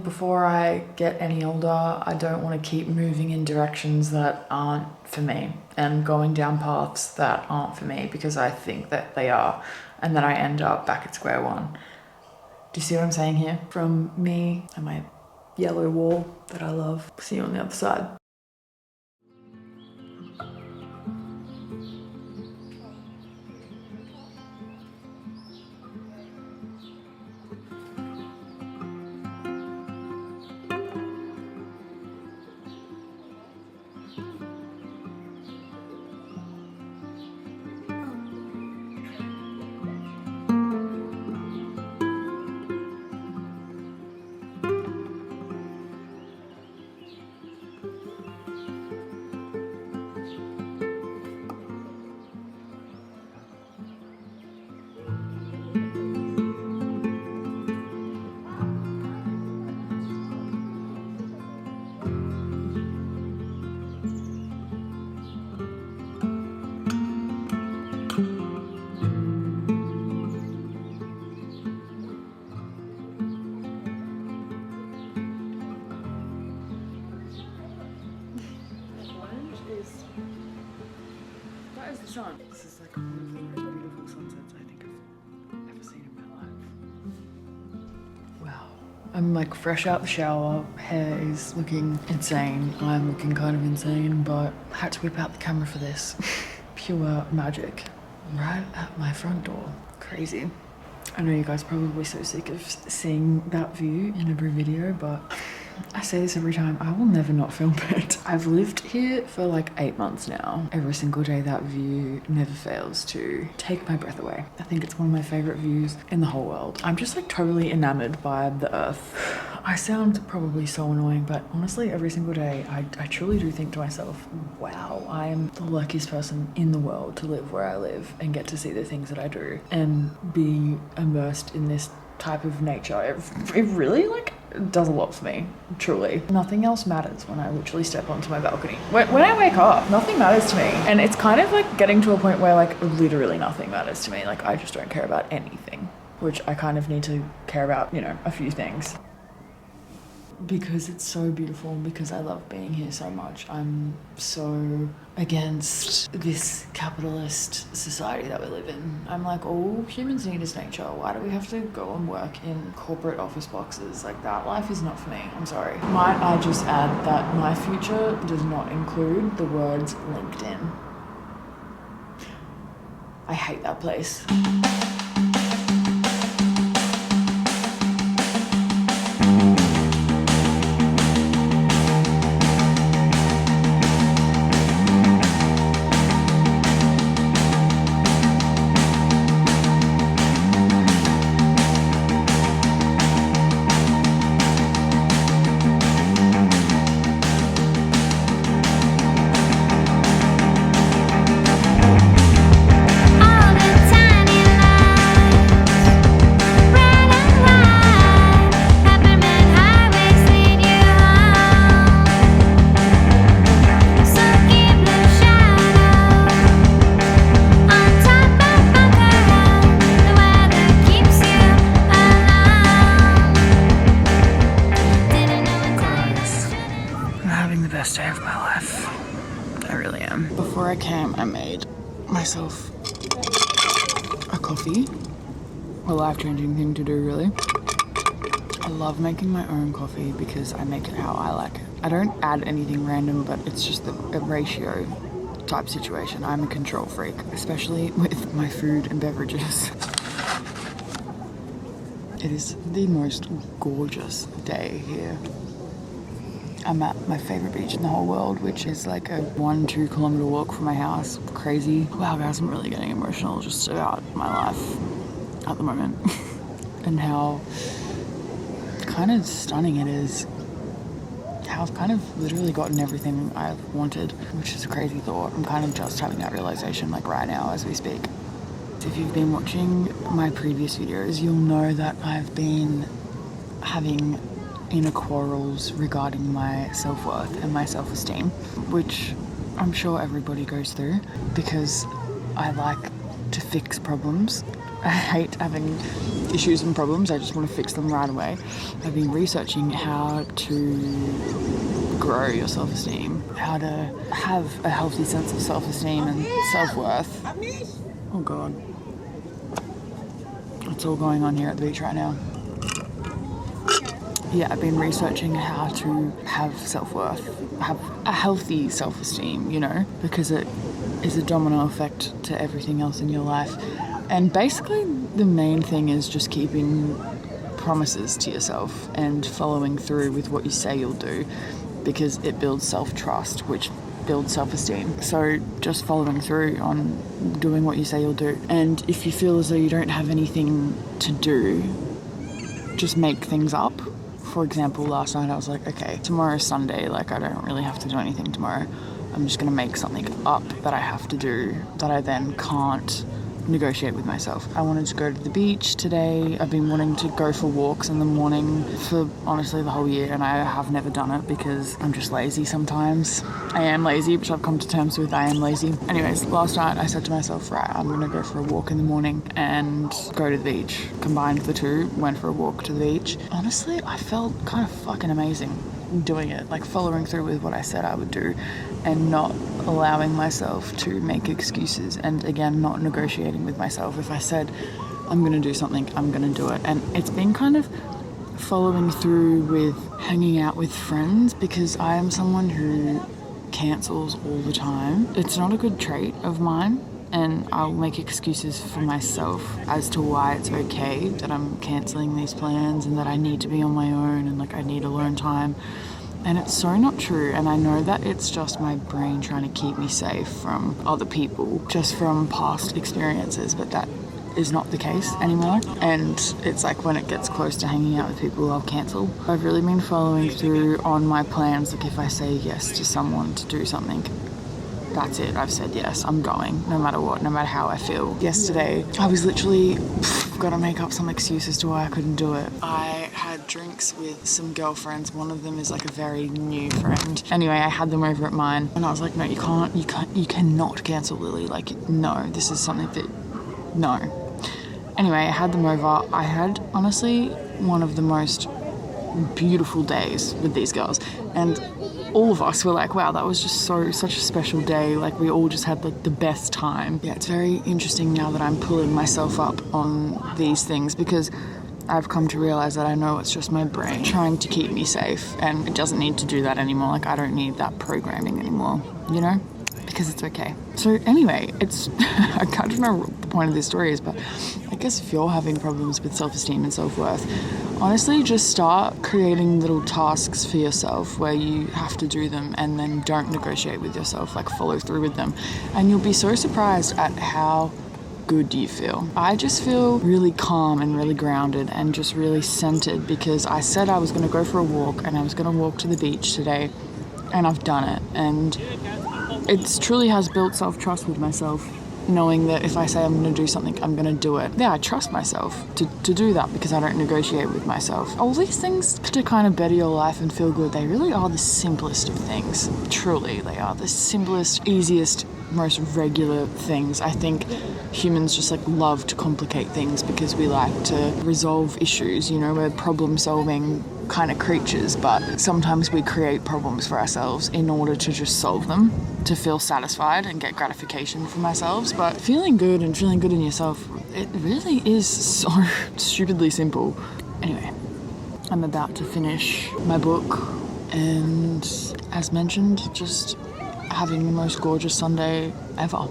Before I get any older, I don't want to keep moving in directions that aren't for me and going down paths that aren't for me because I think that they are, and then I end up back at square one. Do you see what I'm saying here? From me and my yellow wall that I love. See you on the other side. That is the sun. This is like one of the most beautiful sunsets I think I've ever seen in my life. Wow. I'm like fresh out the shower. Hair is looking insane. I'm looking kind of insane, but I had to whip out the camera for this. Pure magic. Right at my front door. Crazy. I know you guys are probably so sick of seeing that view in every video, but I say this every time, I will never not film it. I've lived here for like 8 months now. Every single day that view never fails to take my breath away. I think it's one of my favorite views in the whole world. I'm just like totally enamored by the earth. I sound probably so annoying, but honestly every single day I truly do think to myself, wow, I am the luckiest person in the world to live where I live and get to see the things that I do and be immersed in this type of nature. It really like does a lot for me, truly. Nothing else matters when I literally step onto my balcony. When I wake up, nothing matters to me. And it's kind of like getting to a point where like literally nothing matters to me. Like I just don't care about anything, which I kind of need to care about, you know, a few things. Because it's so beautiful, because I love being here so much. I'm so against this capitalist society that we live in. I'm like, all humans need is nature. Why do we have to go and work in corporate office boxes? Like that life is not for me, I'm sorry. Might I just add that my future does not include the words LinkedIn. I hate that place. Before I came, I made myself a coffee. A life-changing thing to do, really. I love making my own coffee because I make it how I like it. I don't add anything random, but it's just a ratio type situation. I'm a control freak, especially with my food and beverages. It is the most gorgeous day here. I'm at my favorite beach in the whole world, which is like a 1-2 kilometer walk from my house. Crazy. Wow guys, I'm really getting emotional just about my life at the moment and how kind of stunning it is. How I've kind of literally gotten everything I've wanted, which is a crazy thought. I'm kind of just having that realization like right now as we speak. If you've been watching my previous videos, you'll know that I've been having inner quarrels regarding my self-worth and my self-esteem, which I'm sure everybody goes through, because I like to fix problems. I hate having issues and problems. I just want to fix them right away. I've been researching how to grow your self-esteem, how to have a healthy sense of self-esteem and self-worth. Oh God. What's all going on here at the beach right now? Yeah, I've been researching how to have self-worth, have a healthy self-esteem, you know, because it is a domino effect to everything else in your life. And basically the main thing is just keeping promises to yourself and following through with what you say you'll do, because it builds self-trust, which builds self-esteem. So just following through on doing what you say you'll do. And if you feel as though you don't have anything to do, just make things up. For example, last night I was like, okay, tomorrow's Sunday, like I don't really have to do anything tomorrow. I'm just gonna make something up that I have to do that I then can't negotiate with myself. I wanted to go to the beach today. I've been wanting to go for walks in the morning for honestly the whole year, and I have never done it because I'm just lazy sometimes. I am lazy, which I've come to terms with. I am lazy. Anyways, last night I said to myself, right, I'm gonna go for a walk in the morning and go to the beach. Combined the two, went for a walk to the beach. Honestly, I felt kind of fucking amazing doing it, like following through with what I said I would do and not allowing myself to make excuses, and again, not negotiating with myself. If I said I'm going to do something, I'm going to do it. And it's been kind of following through with hanging out with friends, because I am someone who cancels all the time. It's not a good trait of mine, and I'll make excuses for myself as to why it's okay that I'm cancelling these plans and that I need to be on my own and like I need alone time. And it's so not true, and I know that it's just my brain trying to keep me safe from other people, just from past experiences, but that is not the case anymore. And it's like when it gets close to hanging out with people, I'll cancel. I've really been following through on my plans. Like if I say yes to someone to do something, that's it. I've said yes. I'm going, no matter what, no matter how I feel. Yesterday, I was literally gonna make up some excuse as to why I couldn't do it. I had drinks with some girlfriends. One of them is like a very new friend. Anyway, I had them over at mine, and I was like, no, you cannot cancel, Lily. Like, no, this is something that, no. Anyway, I had them over. I had, honestly, one of the most beautiful days with these girls, and all of us were like, wow, that was just such a special day. Like we all just had like the best time. Yeah, it's very interesting now that I'm pulling myself up on these things, because I've come to realize that I know it's just my brain trying to keep me safe, and it doesn't need to do that anymore. Like I don't need that programming anymore, you know, because it's okay. So anyway, it's I don't know what the point of this story is, but I guess if you're having problems with self-esteem and self-worth, honestly, just start creating little tasks for yourself where you have to do them, and then don't negotiate with yourself, like follow through with them. And you'll be so surprised at how good you feel. I just feel really calm and really grounded and just really centered, because I said I was going to go for a walk, and I was going to walk to the beach today, and I've done it. And it truly has built self-trust with myself, knowing that if I say I'm going to do something, I'm going to do it. Yeah, I trust myself to do that, because I don't negotiate with myself. All these things to kind of better your life and feel good, they really are the simplest of things. Truly, they are the simplest, easiest, most regular things. I think humans just like love to complicate things because we like to resolve issues, you know, we're problem solving kind of creatures, but sometimes we create problems for ourselves in order to just solve them, to feel satisfied and get gratification from ourselves. But feeling good and feeling good in yourself, it really is so stupidly simple. Anyway, I'm about to finish my book, and as mentioned, just having the most gorgeous Sunday ever.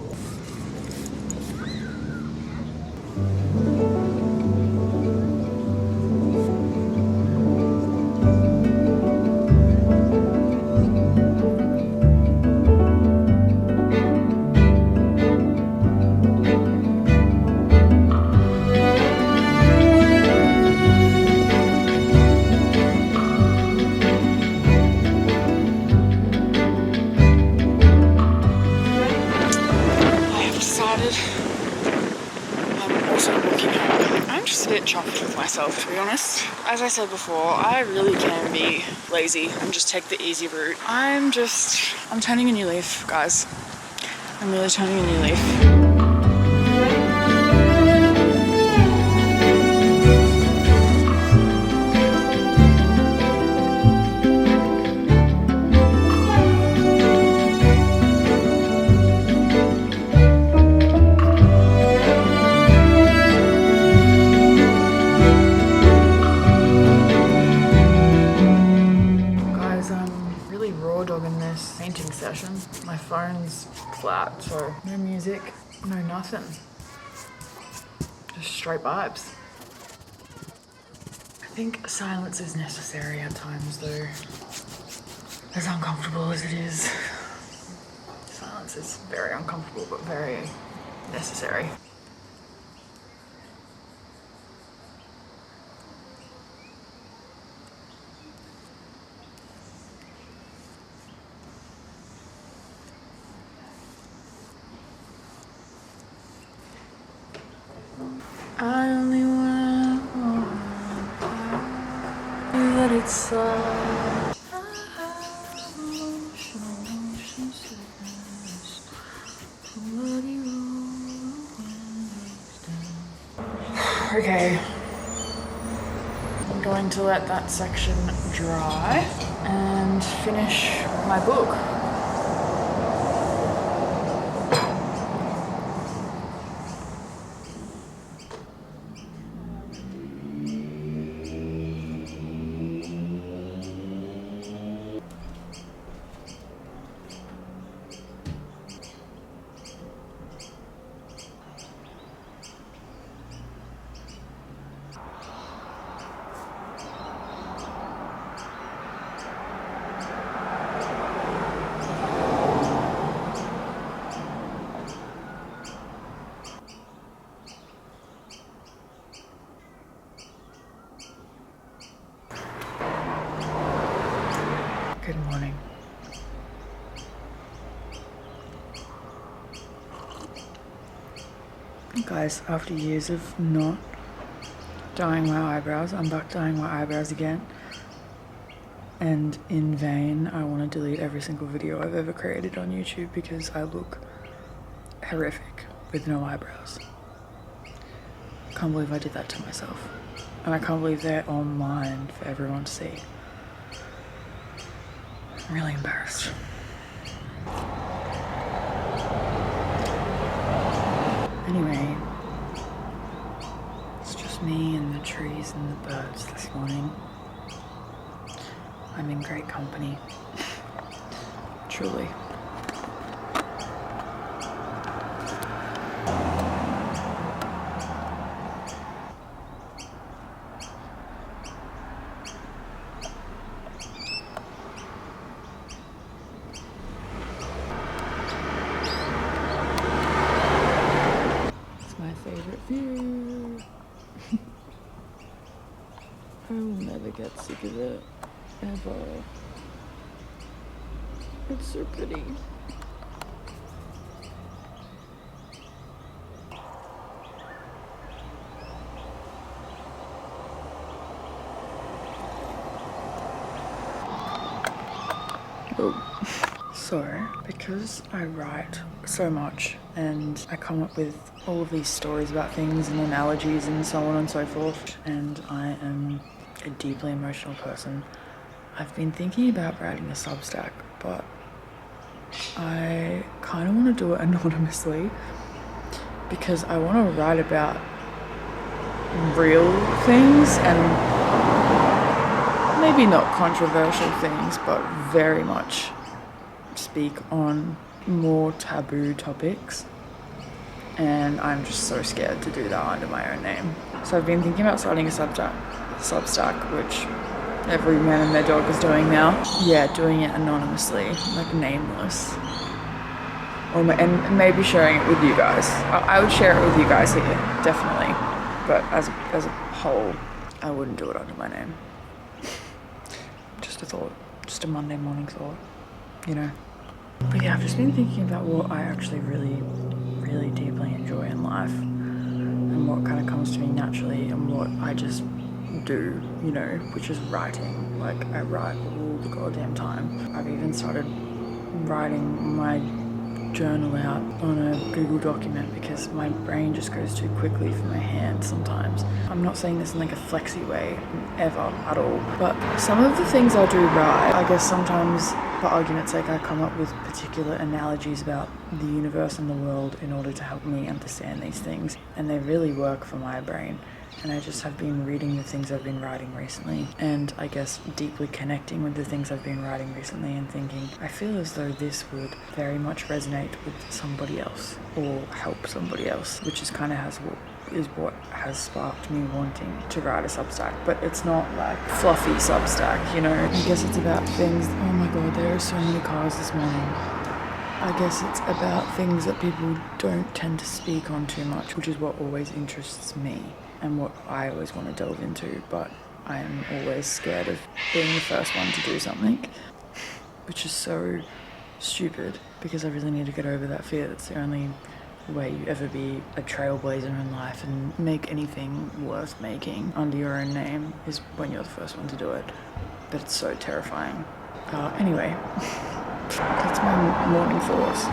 Chuffed with myself, to be honest. As I said before, I really can be lazy and just take the easy route. I'm turning a new leaf, guys. I'm really turning a new leaf. painting session. My phone's flat, so no music, no nothing. Just straight vibes. I think silence is necessary at times though. As uncomfortable as it is. Silence is very uncomfortable but very necessary. I only wanna that it's so. Okay, I'm going to let that section dry and finish my book. Good morning. Guys, after years of not dyeing my eyebrows, I'm back dyeing my eyebrows again. And in vain, I want to delete every single video I've ever created on YouTube because I look horrific with no eyebrows. Can't believe I did that to myself. And I can't believe they're online for everyone to see. I'm really embarrassed. Anyway, it's just me and the trees and the birds this morning. I'm in great company, truly. Favorite view. I will never get sick of it, ever. It's so pretty. Oh. So, because I write so much and I come up with all of these stories about things and analogies and so on and so forth, and I am a deeply emotional person, I've been thinking about writing a Substack, but I kind of want to do it anonymously because I want to write about real things and maybe not controversial things, but very much speak on more taboo topics, and I'm just so scared to do that under my own name. So I've been thinking about starting a Substack, which every man and their dog is doing now. Yeah, doing it anonymously, like nameless, and maybe sharing it with you guys. I would share it with you guys here, definitely, but as a whole, I wouldn't do it under my name. Just a thought, just a Monday morning thought, you know. But yeah, I've just been thinking about what I actually really, really deeply enjoy in life and what kind of comes to me naturally and what I just do, you know, which is writing. Like, I write all the goddamn time. I've even started writing my journal out on a Google document because my brain just goes too quickly for my hand sometimes. I'm not saying this in like a flexy way ever at all, but some of the things I do write, I guess sometimes for argument's sake I come up with particular analogies about the universe and the world in order to help me understand these things, and they really work for my brain. and I just have been reading the things I've been writing recently, and I guess deeply connecting with the things I've been writing recently and thinking, I feel as though this would very much resonate with somebody else or help somebody else, which is kind of what has sparked me wanting to write a Substack. But it's not like fluffy Substack, you know. I guess it's about things. Oh my god, there are so many cars this morning. I guess it's about things that people don't tend to speak on too much, which is what always interests me and what I always want to delve into, but I am always scared of being the first one to do something, which is so stupid because I really need to get over that fear. That's the only way you ever be a trailblazer in life and make anything worth making under your own name is when you're the first one to do it. But it's so terrifying. Anyway, that's my morning thoughts.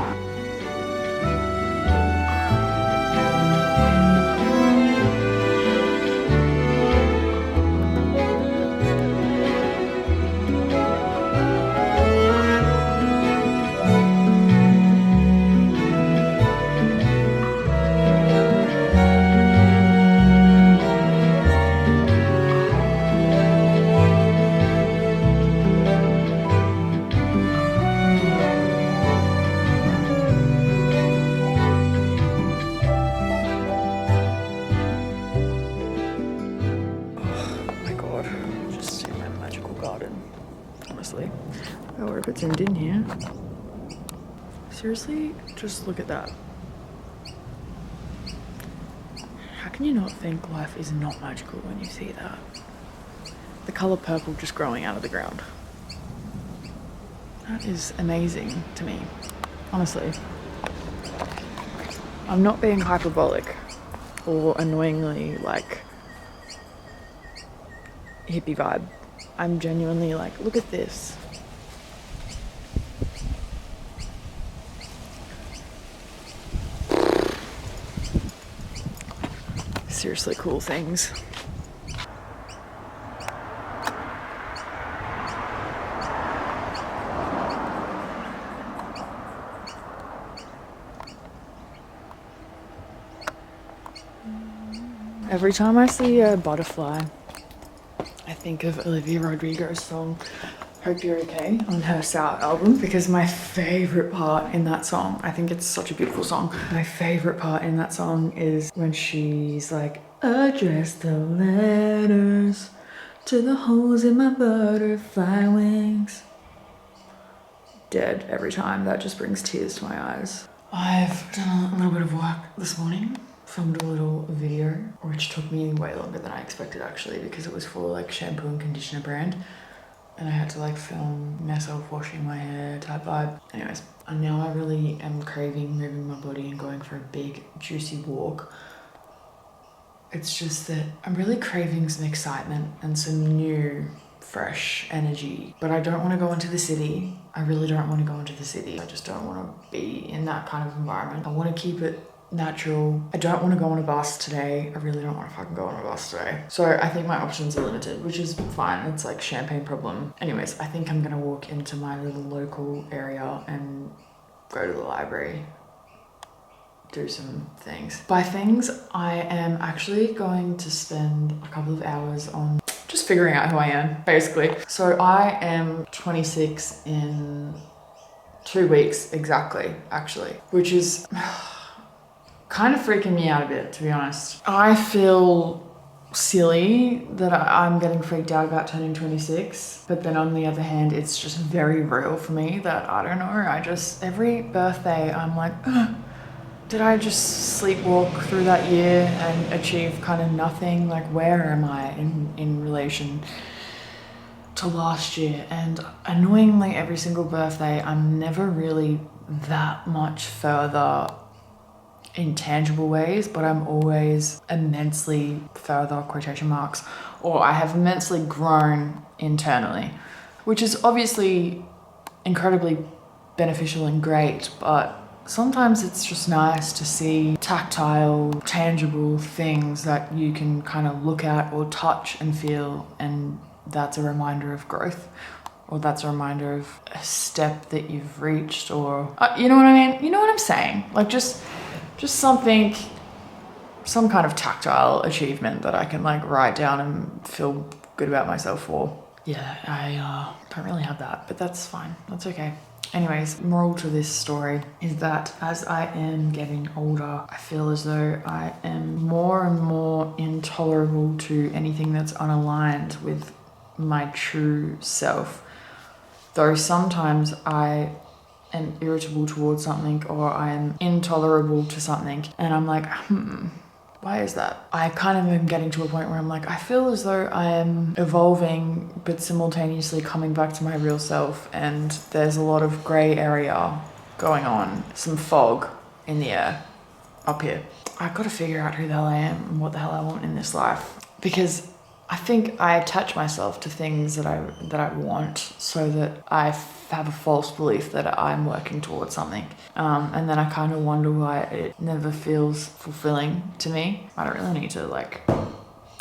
Honestly, I wonder if it's in here. Seriously, just look at that. How can you not think life is not magical when you see that? The colour purple just growing out of the ground. That is amazing to me, honestly. I'm not being hyperbolic or annoyingly like hippie vibe. I'm genuinely like, look at this. Seriously cool things. Every time I see a butterfly, I think of Olivia Rodrigo's song Hope You're Okay on her Sour album, because my favorite part in that song, I think it's such a beautiful song, my favorite part in that song is when she's like, address the letters to the holes in my butterfly wings. Dead every time. That just brings tears to my eyes. I've done a little bit of work this morning. Filmed a little video, which took me way longer than I expected actually, because it was for like shampoo and conditioner brand, and I had to like film myself washing my hair type vibe. Anyways, and now I really am craving moving my body and going for a big juicy walk. It's just that I'm really craving some excitement and some new fresh energy, but I don't want to go into the city. I really don't want to go into the city. I just don't want to be in that kind of environment. I want to keep it natural. I don't want to go on a bus today. I really don't want to fucking go on a bus today. So I think my options are limited, which is fine. It's like champagne problem. Anyways, I think I'm gonna walk into my little local area and go to the library, do some things. By things, I am actually going to spend a couple of hours on just figuring out who I am, basically. So I am 26 in 2 weeks exactly, actually, which is kind of freaking me out a bit, to be honest. I feel silly that I'm getting freaked out about turning 26, but then on the other hand, it's just very real for me that, I don't know, every birthday I'm like, ugh, did I just sleepwalk through that year and achieve kind of nothing? Like, where am I in relation to last year? And annoyingly, every single birthday, I'm never really that much further in tangible ways, but I'm always immensely further, quotation marks, or I have immensely grown internally, which is obviously incredibly beneficial and great, but sometimes it's just nice to see tactile, tangible things that you can kind of look at or touch and feel, and that's a reminder of growth, or that's a reminder of a step that you've reached, or you know what I mean? You know what I'm saying? Like just something some kind of tactile achievement that I can like write down and feel good about myself for. Yeah, I don't really have that, but that's fine. That's okay. Anyways, moral to this story is that as I am getting older, I feel as though I am more and more intolerable to anything that's unaligned with my true self. Though sometimes I am irritable towards something or I am intolerable to something and I'm like, why is that? I kind of am getting to a point where I'm like, I feel as though I am evolving but simultaneously coming back to my real self, and there's a lot of grey area going on, some fog in the air up here. I've got to figure out who the hell I am and what the hell I want in this life, because I think I attach myself to things that I want so that I have a false belief that I'm working towards something. And then I kind of wonder why it never feels fulfilling to me. I don't really need to like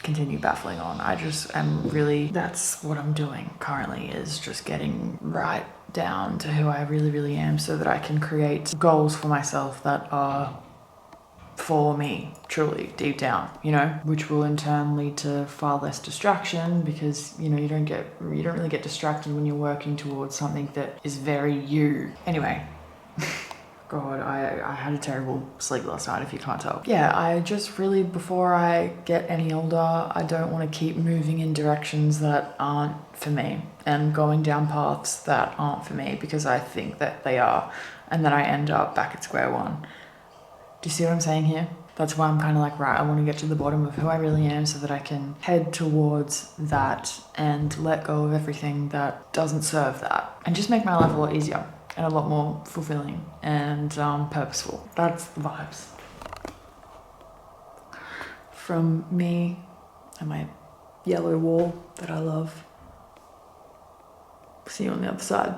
continue baffling on. I just am really, that's what I'm doing currently, is just getting right down to who I really, really am so that I can create goals for myself that are for me, truly, deep down, you know, which will in turn lead to far less distraction, because, you know, you don't really get distracted when you're working towards something that is very you. Anyway, God, I had a terrible sleep last night, if you can't tell. Yeah, I just really, before I get any older, I don't want to keep moving in directions that aren't for me and going down paths that aren't for me because I think that they are, and then I end up back at square one. Do you see what I'm saying here? That's why I'm kind of like, right, I want to get to the bottom of who I really am so that I can head towards that and let go of everything that doesn't serve that and just make my life a lot easier and a lot more fulfilling and purposeful. That's the vibes. From me and my yellow wall that I love. See you on the other side.